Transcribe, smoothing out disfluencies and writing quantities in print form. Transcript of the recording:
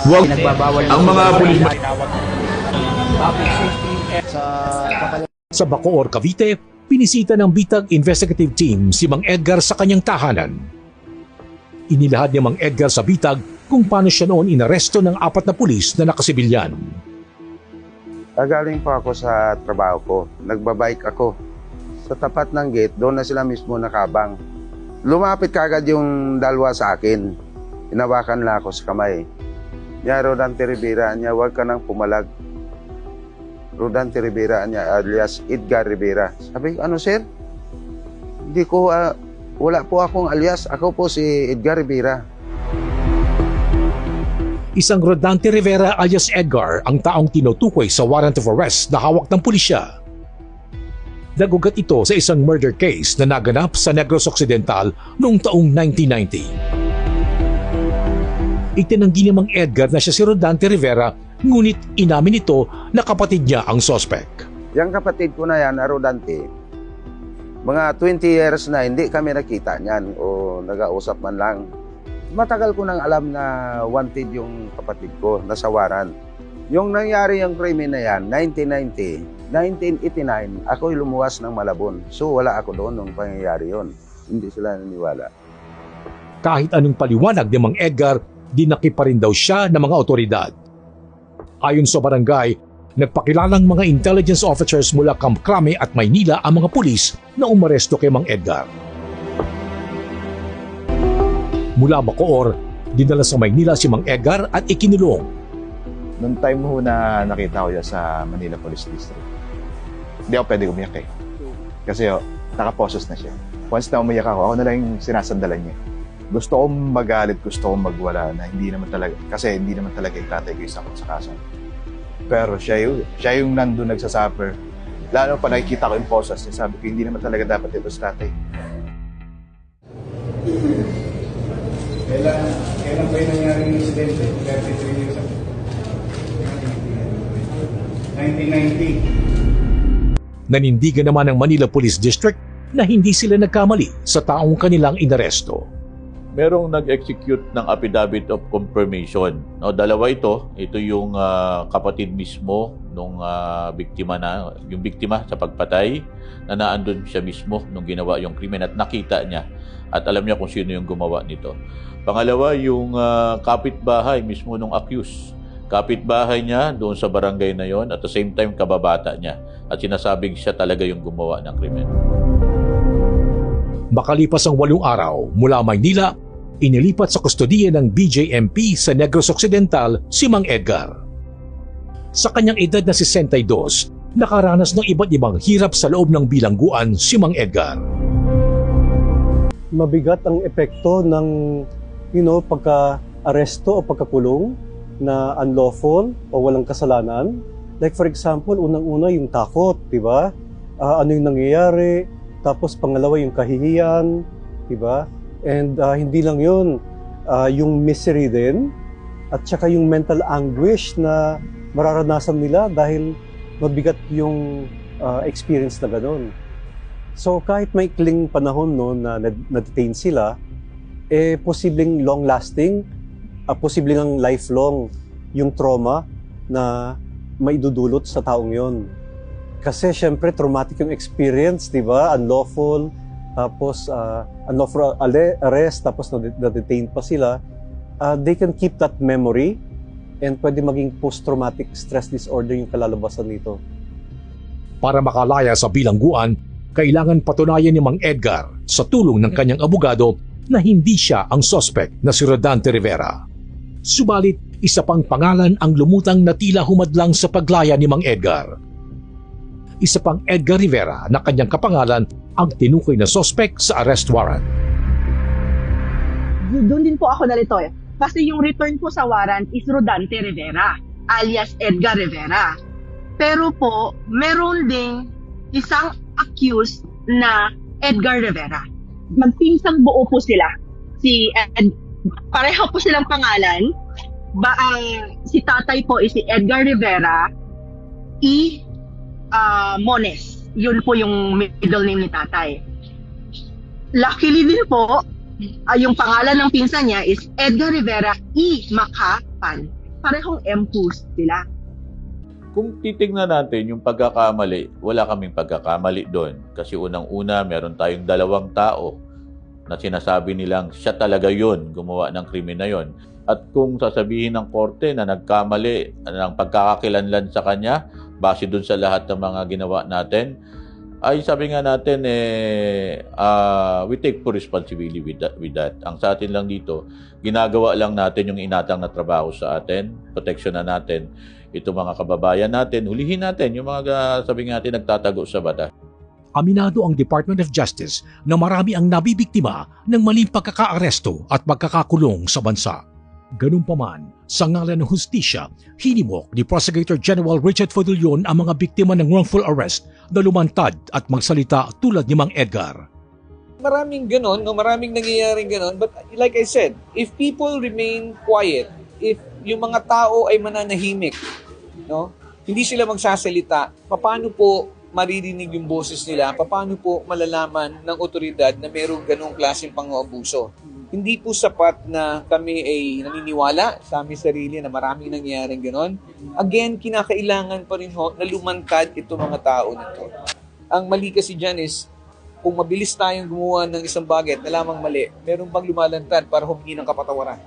Huwag ang mga pulis Sa Bacoor, Cavite, pinisita ng Bitag Investigative Team si Mang Edgar sa kanyang tahanan. Inilahad ni Mang Edgar sa Bitag kung paano siya noon inaresto ng 4 na pulis na nakasibilyan. Galing po ako sa trabaho ko. Nagbabike ako. Sa tapat ng gate, doon na sila mismo nakabang. Lumapit kagad yung dalawa sa akin. Inawakan na ako sa kamay. Niya, Rodante Rivera, niya, huwag ka nang pumalag. Rodante Rivera, niya, alias Edgar Rivera. Sabi ko, ano sir? Hindi ko, wala po akong alias. Ako po si Edgar Rivera. Isang Rodante Rivera alias Edgar ang taong tinutukoy sa warrant of arrest na hawak ng pulisya. Nagugat ito sa isang murder case na naganap sa Negros Occidental noong taong 1990. Itinanggi ni Mang Edgar na siya si Rodante Rivera, ngunit inamin ito na kapatid niya ang sospek. Yang kapatid ko na yan, Rodante, mga 20 years na hindi kami nakita niyan o nag-ausap man lang. Matagal ko nang alam na wanted yung kapatid ko, nasa warrant. Yung nangyari yung krimen na yan, 1990, 1989, ako'y lumuwas ng Malabon. So wala ako doon nung pangyayari yon. Hindi sila naniwala. Kahit anong paliwanag ni Mang Edgar, dinaki pa rin daw siya ng mga otoridad. Ayon sa barangay, nagpakilalang mga intelligence officers mula Camp Crame at Maynila ang mga pulis na umaresto kay Mang Edgar. Mula Bacoor, dinala sa Maynila si Mang Edgar at ikinulong. Noong time ho na nakita ko yan sa Manila Police District, hindi ako pwede umiyak eh. Kasi nakaposes na siya. Once na umiyak ako na lang yung sinasandalan niya. Gusto kong magalit, gusto kong magwala na hindi naman talaga, kasi hindi naman talaga yung tatay ko isakot sa kaso. Pero siya yung nandun nagsasuffer. Lalo pa nakikita ko yung poses niya, sabi ko hindi naman talaga dapat ito sa tatay. Kailan ba yung nangyaring insidente? 33 years ago. 1990. Nanindigan naman ng Manila Police District na hindi sila nagkamali sa taong kanilang inaresto. merong nag-execute ng affidavit of confirmation. No, dalawa ito. Ito yung kapatid mismo nung biktima na, yung biktima sa pagpatay na naandun siya mismo nung ginawa yung krimen at nakita niya at alam niya kung sino yung gumawa nito. Pangalawa, yung kapitbahay mismo nung accused. Kapitbahay niya doon sa barangay na yon at the same time kababata niya at sinasabing siya talaga yung gumawa ng krimen. Makalipas ang 8 araw mula Maynila, inilipat sa kustodiya ng BJMP sa Negros Occidental si Mang Edgar. Sa kanyang edad na 62, nakaranas ng iba't ibang hirap sa loob ng bilangguan si Mang Edgar. Mabigat ang epekto ng pagka-aresto o pagkakulong na unlawful o walang kasalanan. Like for example, unang-una yung takot, di ba? Ano yung nangyayari? Tapos pangalawa yung kahihiyan, di ba? And hindi lang yun, yung misery din at saka yung mental anguish na mararanasan nila dahil mabigat yung experience na gano'n. So kahit may ikling panahon na na-detain sila, posibleng long-lasting, posibleng ang lifelong yung trauma na maidudulot sa taong yon. Kasi syempre traumatic yung experience, di ba? Unlawful, tapos unlawful arrest, tapos na-detain pa sila. They can keep that memory and pwede maging post-traumatic stress disorder yung kalalabasan nito. Para makalaya sa bilangguan, kailangan patunayan ni Mang Edgar sa tulong ng kanyang abogado na hindi siya ang suspect na si Rodante Rivera. Subalit, isa pang pangalan ang lumutang na tila humadlang sa paglaya ni Mang Edgar. Isa pang Edgar Rivera na kanyang kapangalan ang tinukoy na suspect sa arrest warrant. Doon din po ako nalito eh. Kasi yung return po sa warrant is Rodante Rivera, alias Edgar Rivera. Pero po, meron ding isang accused na Edgar Rivera. Magpinsang buo po sila. Pareho po silang pangalan. Si tatay po is si Edgar Rivera Mones. Yun po yung middle name ni tatay. Luckily din po, yung pangalan ng pinsan niya is Edgar Rivera E. Macapan. Parehong M po sila. Kung titingnan natin yung pagkakamali, wala kaming pagkakamali doon. Kasi unang-una, meron tayong 2 tao na sinasabi nilang siya talaga yun, gumawa ng krimen na yun. At kung sasabihin ng korte na nagkamali ng pagkakakilanlan sa kanya, base doon sa lahat ng mga ginawa natin, ay sabi nga natin, we take full responsibility with that. Ang sa atin lang dito, ginagawa lang natin yung inatang na trabaho sa atin, protection na natin ito mga kababayan natin, hulihin natin yung mga sabi nga natin nagtatago sa batas. Aminado ang Department of Justice na marami ang nabibiktima ng maling pagkakaaresto at pagkakakulong sa bansa. Ganun pa man, sa ngalan ng hustisya, hinimok ni Prosecutor General Richard Fodulyon ang mga biktima ng wrongful arrest na lumantad at magsalita tulad ni Mang Edgar. Maraming ganon, no? Maraming nangyayaring ganon. But like I said, if people remain quiet, if yung mga tao ay mananahimik, no? Hindi sila magsasalita, paano po maririnig yung boses nila? Paano po malalaman ng otoridad na mayroong ganong klaseng pang-aabuso? Hindi po sapat na kami ay naniniwala sa aming sarili na maraming nangyayaring ganon. Again, kinakailangan pa rin ho na lumantad itong mga tao nito. Ang mali kasi dyan is, kung mabilis tayong gumawa ng isang bagay na lamang mali, meron pang lumalantad para humingi ng kapatawaran.